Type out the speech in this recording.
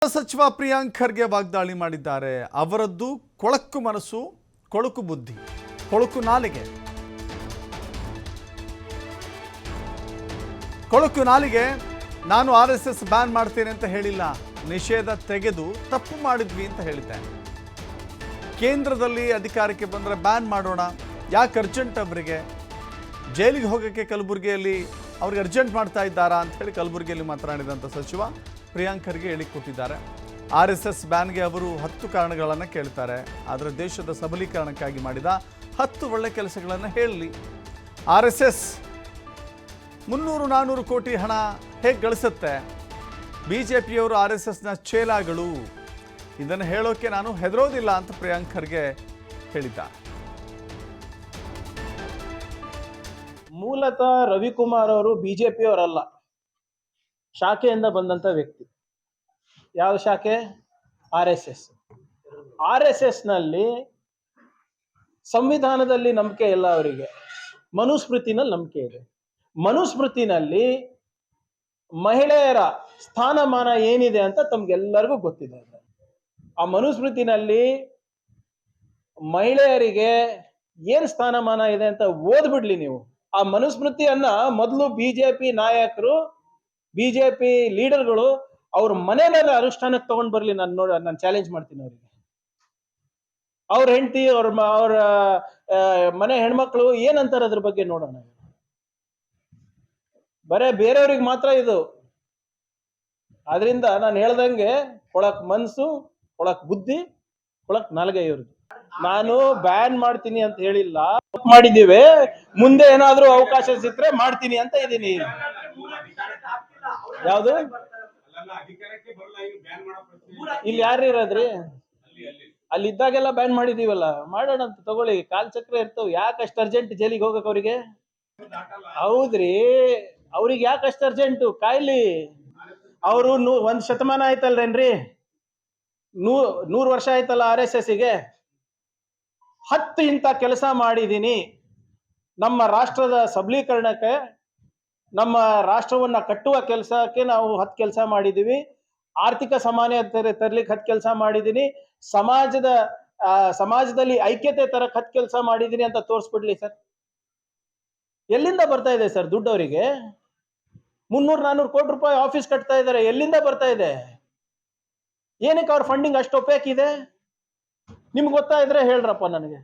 ಸಚಿವ ಪ್ರಿಯಾಂಕ್ ಖರ್ಗೆ ವಾಗ್ದಾಳಿ ಮಾಡಿದ್ದಾರೆ. ಅವರದ್ದು ಕೊಳಕು ಮನಸ್ಸು, ಕೊಳಕು ಬುದ್ಧಿ, ಕೊಳಕು ನಾಲಿಗೆ. ನಾನು RSS ಬ್ಯಾನ್ ಮಾಡ್ತೇನೆ ಅಂತ ಹೇಳಿಲ್ಲ, ನಿಷೇಧ ತೆಗೆದು ತಪ್ಪು ಮಾಡಿದ್ವಿ ಅಂತ ಹೇಳಿದ್ದೆ. ಕೇಂದ್ರದಲ್ಲಿ ಅಧಿಕಾರಕ್ಕೆ ಬಂದರೆ ಬ್ಯಾನ್ ಮಾಡೋಣ, ಯಾಕೆ ಅರ್ಜೆಂಟ್ ಅವರಿಗೆ? ಜೈಲಿಗೆ ಹೋಗೋಕ್ಕೆ ಕಲಬುರಗಿಯಲ್ಲಿ ಅವ್ರಿಗೆ ಅರ್ಜೆಂಟ್ ಮಾಡ್ತಾ ಇದ್ದಾರಾ ಅಂತ ಹೇಳಿ ಕಲಬುರಗಿಯಲ್ಲಿ ಮಾತನಾಡಿದಂಥ ಸಚಿವ ಪ್ರಿಯಾಂಕ್ ಖರ್ಗೆ ಹೇಳಿಕೊಟ್ಟಿದ್ದಾರೆ. RSS ಬ್ಯಾನ್ಗೆ ಅವರು 10 ಕಾರಣಗಳನ್ನು ಕೇಳ್ತಾರೆ, ಆದರೆ ದೇಶದ ಸಬಲೀಕರಣಕ್ಕಾಗಿ ಮಾಡಿದ 10 ಒಳ್ಳೆ ಕೆಲಸಗಳನ್ನು ಹೇಳಲಿ. RSS 300-400 ಕೋಟಿ ಹಣ ಹೇಗೆ ಗಳಿಸುತ್ತೆ? BJPಯವರು RSSನ ಚೇಲಾಗಳು, ಇದನ್ನು ಹೇಳೋಕೆ ನಾನು ಹೆದರೋದಿಲ್ಲ ಅಂತ ಪ್ರಿಯಾಂಕ್ ಖರ್ಗೆ ಹೇಳಿದ್ದಾರೆ. ಮೂಲತಃ ರವಿಕುಮಾರ್ ಅವರು ಬಿಜೆಪಿಯವರಲ್ಲ, ಶಾಖೆಯಿಂದ ಬಂದಂತ ವ್ಯಕ್ತಿ. ಯಾವ ಶಾಖೆ? RSS ನಲ್ಲಿ ಸಂವಿಧಾನದಲ್ಲಿ ನಂಬಿಕೆ ಇಲ್ಲ ಅವರಿಗೆ, ಮನುಸ್ಮೃತಿನಲ್ಲಿ ನಂಬಿಕೆ ಇದೆ. ಮನುಸ್ಮೃತಿನಲ್ಲಿ ಮಹಿಳೆಯರ ಸ್ಥಾನಮಾನ ಏನಿದೆ ಅಂತ ತಮ್ಗೆಲ್ಲರಿಗೂ ಗೊತ್ತಿದೆ. ಆ ಮನುಸ್ಮೃತಿನಲ್ಲಿ ಮಹಿಳೆಯರಿಗೆ ಏನ್ ಸ್ಥಾನಮಾನ ಇದೆ ಅಂತ ಓದ್ಬಿಡ್ಲಿ ನೀವು. ಆ ಮನುಸ್ಮೃತಿಯನ್ನ ಮೊದಲು ಬಿಜೆಪಿ ನಾಯಕರು, ಬಿಜೆಪಿ ಲೀಡರ್ಗಳು ಅವ್ರ ಮನೆಯಲ್ಲಿ ಅನುಷ್ಠಾನಕ್ಕೆ ತಗೊಂಡ್ ಬರ್ಲಿ. ನಾನು ಚಾಲೆಂಜ್ ಮಾಡ್ತೀನಿ ಅವರಿಗೆ. ಅವ್ರ ಹೆಂಡತಿ, ಅವ್ರ ಮನೆ ಹೆಣ್ಮಕ್ಳು ಏನಂತಾರೆ ಅದ್ರ ಬಗ್ಗೆ ನೋಡೋಣ. ಬರೇ ಬೇರೆಯವ್ರಿಗೆ ಮಾತ್ರ ಇದು. ಆದ್ರಿಂದ ನಾನು ಹೇಳ್ದಂಗೆ ಕೊಳಕ್ ಮನ್ಸು, ಕೊಳಕ್ ಬುದ್ಧಿ, ಕೊಳಕ್ ನಾಲ್ಗೆ ಇವ್ರದ್ದು. ನಾನು ಬ್ಯಾನ್ ಮಾಡ್ತೀನಿ ಅಂತ ಹೇಳಿಲ್ಲ, ಮಾಡಿದ್ದೀವಿ. ಮುಂದೆ ಏನಾದ್ರೂ ಅವಕಾಶ ಸಿಕ್ಕರೆ ಮಾಡ್ತೀನಿ ಅಂತ ಇದ್ದೀನಿ. ಯಾವ್ದು? ಇಲ್ಲಿ ಯಾರು ಇರೋದ್ರಿ? ಅಲ್ಲಿ ಇದ್ದಾಗೆಲ್ಲ ಬ್ಯಾನ್ ಮಾಡಿದೀವಲ್ಲ, ಮಾಡೋಣ ಅಂತ ತಗೊಳ್ಳಿ. ಕಾಲ್ ಚಕ್ರ ಇರ್ತಾವ. ಯಾಕಷ್ಟು ಅರ್ಜೆಂಟ್ ಜೈಲಿಗೆ ಹೋಗಕ್ ಅವ್ರಿಗೆ? ಹೌದ್ರಿ, ಅವ್ರಿಗೆ ಯಾಕಷ್ಟು ಅರ್ಜೆಂಟು? ಕಾಯ್ಲಿ. ಅವರು 1 ಶತಮಾನ ಆಯ್ತಲ್ರೇನ್ರಿ, 100 ವರ್ಷ ಆಯ್ತಲ್ಲ RSSಗೆ. 10 ಇಂಥ ಕೆಲಸ ಮಾಡಿದೀನಿ. ನಮ್ಮ ರಾಷ್ಟ್ರದ ಸಬಲೀಕರಣಕ್ಕೆ, ನಮ್ಮ ರಾಷ್ಟ್ರವನ್ನ ಕಟ್ಟುವ ಕೆಲಸಕ್ಕೆ ನಾವು 10 ಕೆಲಸ ಮಾಡಿದೀವಿ. ಆರ್ಥಿಕ ಸಮಾನತೆ ತರ್ಲಿಕ್ಕೆ 10 ಕೆಲಸ ಮಾಡಿದೀನಿ. ಸಮಾಜದಲ್ಲಿ ಐಕ್ಯತೆ ತರಕ್ 10 ಕೆಲಸ ಮಾಡಿದೀನಿ ಅಂತ ತೋರಿಸ್ಬಿಡ್ಲಿ ಸರ್. ಎಲ್ಲಿಂದ ಬರ್ತಾ ಇದೆ ಸರ್ ದುಡ್ಡು ಅವರಿಗೆ? 300-400 ಕೋಟಿ ರೂಪಾಯಿ ಆಫೀಸ್ ಕಟ್ತಾ ಇದ್ದಾರೆ. ಎಲ್ಲಿಂದ ಬರ್ತಾ ಇದೆ? ಏನಕ್ಕೆ ಅವ್ರ ಫಂಡಿಂಗ್ ಅಷ್ಟು ಒಪೇಕ್ ಇದೆ? ನಿಮ್ಗೆ ಗೊತ್ತಾ ಇದ್ರೆ ಹೇಳ್ರಪ್ಪ ನನಗೆ.